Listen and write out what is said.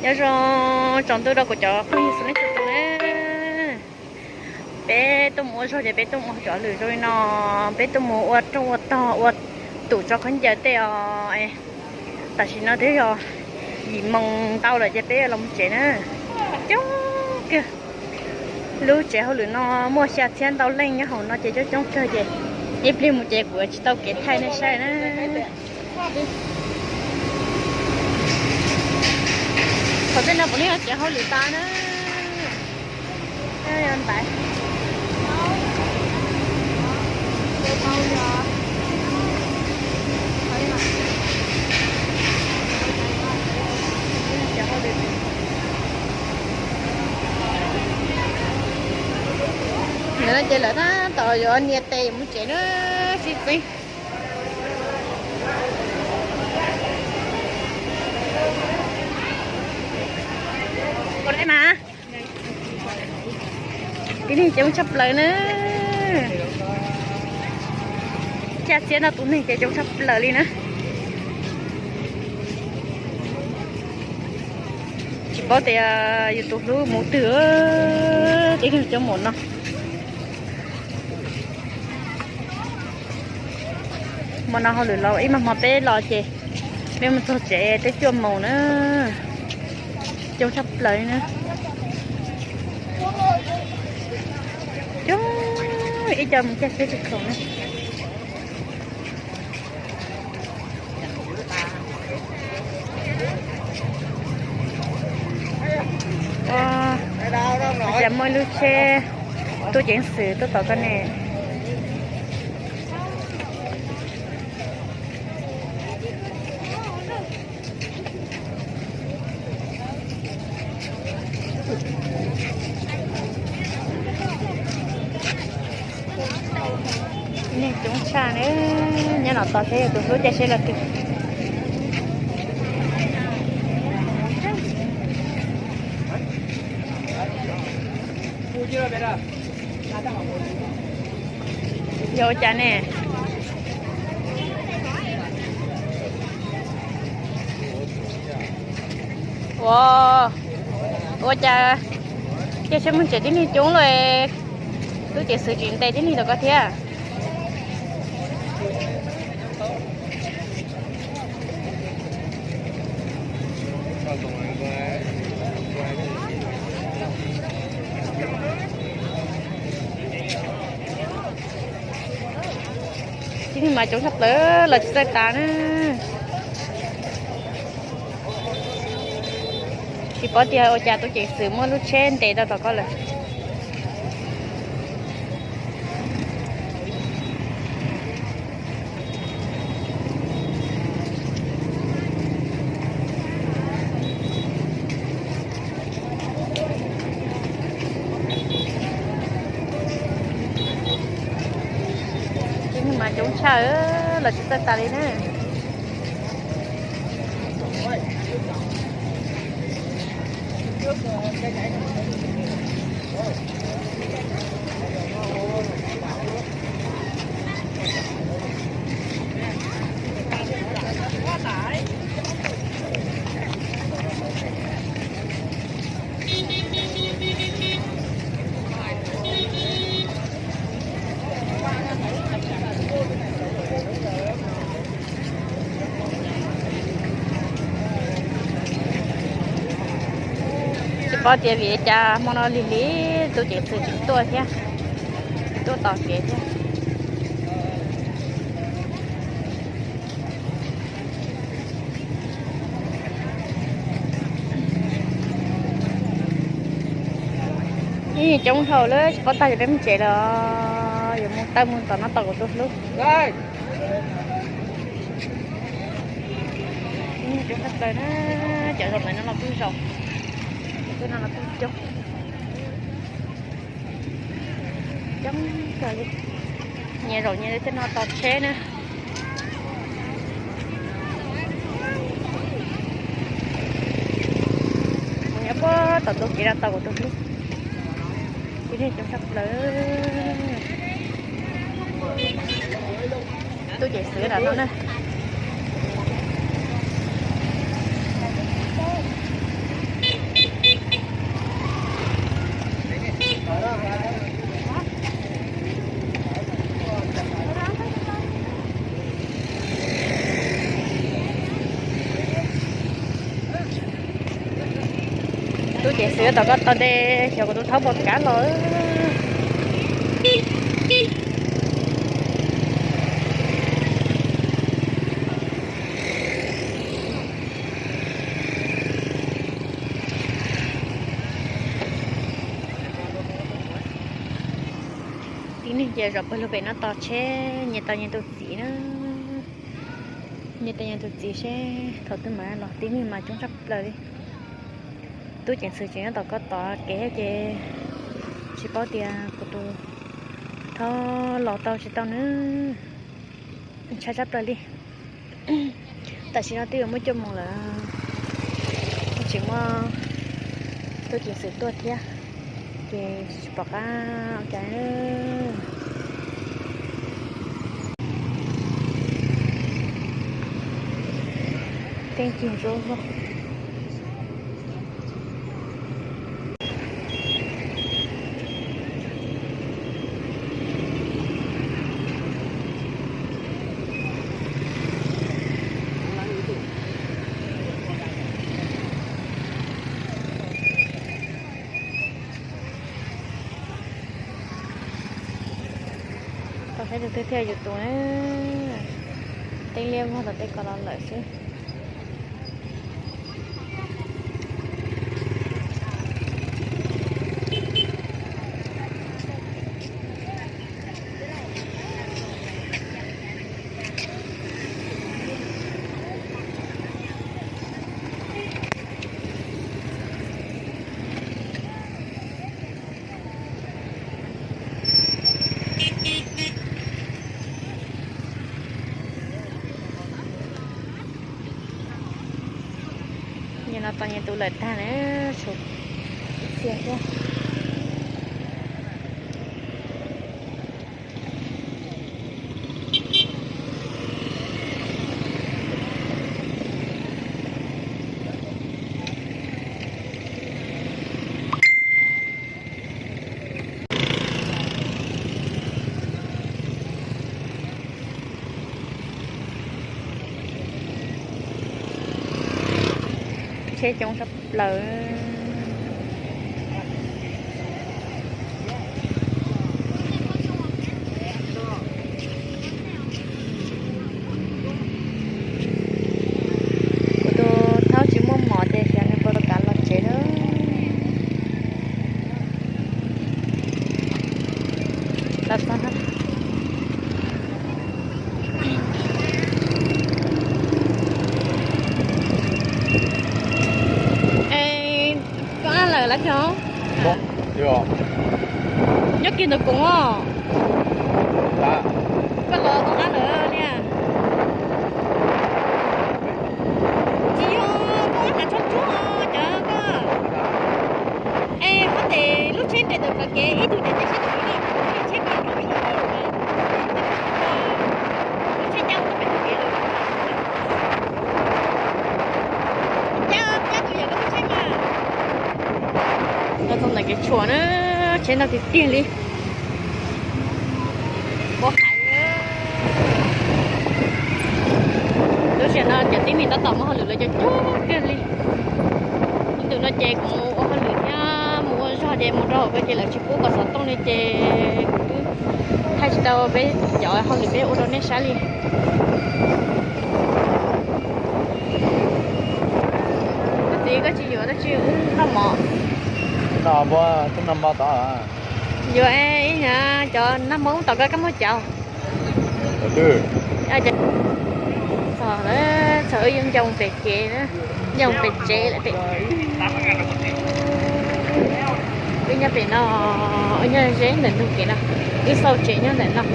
giờ rồi chọn tôi đâu có cho không như thế này cho nè bé tôi mua rồi bé tôi mua cho lười rồi nó bé tôi mua ở trong ở to ở tủ cho con giờ tê tại vì nó thế rồi gì mong tao là cho bé lòng trẻ nữa chú kìa lưu trẻ hồi lửa nó mua xe thiên tao lên nhá hồn nó chỉ cho trong chơi gì nhịp đi một trẻ của chị tao kết thay này sai nữa còn tên nào cũng đi trẻ hồi lửa ta nữa đây anh tại nó chơi lại đó tỏi rồi anh nhiệt tề muốn chạy nó xịt đi còn đây mà cái này chống chập lời nữa cha xe nó tụi này cái chống chập lời đi nữa chỉ có thể YouTube luôn một tửa cái này cho một nó mà nó hơi lâu ít mà bé lo chè bé mà thôi chè tới chua màu nữa trông sắp lại nữa chú ít cho mình chắc sẽ được không nữa giờ mới lưu xe tôi chuyển sự tôi tỏ cái này nè chúng cha nữa nhà nào tao thấy tụi tôi sẽ là kịp vô cha nè wow ô cha cha sẽ muốn chạy đến đi chúng rồi tôi chỉ sự kiện tay đến đi đâu có thế à chứ mà chỗ sắp tới là xe tà nữa chỉ có tiền ô cha tôi chỉ xử mua lúc trên để đâu có là mà chúng chờ là chúng ta ta đi nè có tiền về cha mà nó lì tôi chỉ sử dụng tôi thế tôi tỏ kế thế trong thầu đấy có tay để mình chạy đó giờ muốn tay muốn tao nó tao của tôi lúc rồi chúng ta tới nó chạy rồi này nó là vui rồi cái nào là tôi chốt chấm rồi nhẹ rồi nhẹ để nó tọt xe nữa nhớ có tọt tôi chỉ ra tàu của tôi lúc cái này trong sắp lớn tôi chạy sửa đã nó nè tôi chạy sữa tao có tao đây cho tôi tháo một cá lỡ tiếng này giờ rồi bây giờ nó to che nhà tao nhà tôi chỉ nữa nhà tao nhà tôi chỉ che thôi tôi mà nó tiếng này mà chúng sắp lời tôi chẳng sự chuyện tao có tỏ kẻ chê chỉ bảo tiền của tôi thôi lọ tao chỉ tao nữa cha chấp lời đi tại chỉ nó tiêu mới cho mong là chỉ mà tôi chỉ sự tôi thế thì bỏ ra cái tên chuyện rồi thấy được tiếp theo YouTube tụi nó tên liêm hoặc là tên còn lại chứ nó tao nhà tụi lại ta nữa sụp xe quá xe trong sắp lỡ tôi tháo chỉ muốn mỏ để cho nên tôi cả lọt chế đó làm sao hết lắc hả? Được. Nhớ kia được cũng à? Dạ. Có lò còn ăn nữa nha. Chị ơi, có ăn chốt chốt chờ cơ. Ê, có thể lúc chết để được là cái ít tuổi để chết được cái chết được cái lúc chết nhau có phải được cái rồi. Chắc tụi giờ có chết nha. Nó không là cái chuột nữa trên nó thì tiền đi có hải nữa lúc trước nó chả tí mình đã tầm họ lửa lại cho chút cái đi nhưng tụi nó chè cũng họ lửa nha mua cho chè mua rau cái chè là chỉ cố có sẵn tông này chè thay chỉ tao bé giỏi họ lửa bé ô tô này xả đi cái gì đó chứ nó mỏ Nó bữa chúng năm bao tỏ à? Vừa ấy hả? Cho nó muốn tao cái mối chào. Ừ. À chị. Sợ đó, sợ dân dòng về chè nữa, dòng về chè lại bị. Bây giờ bị nó, ở nhà dễ nên được kỹ nào, cứ sau chè nhá nên nào.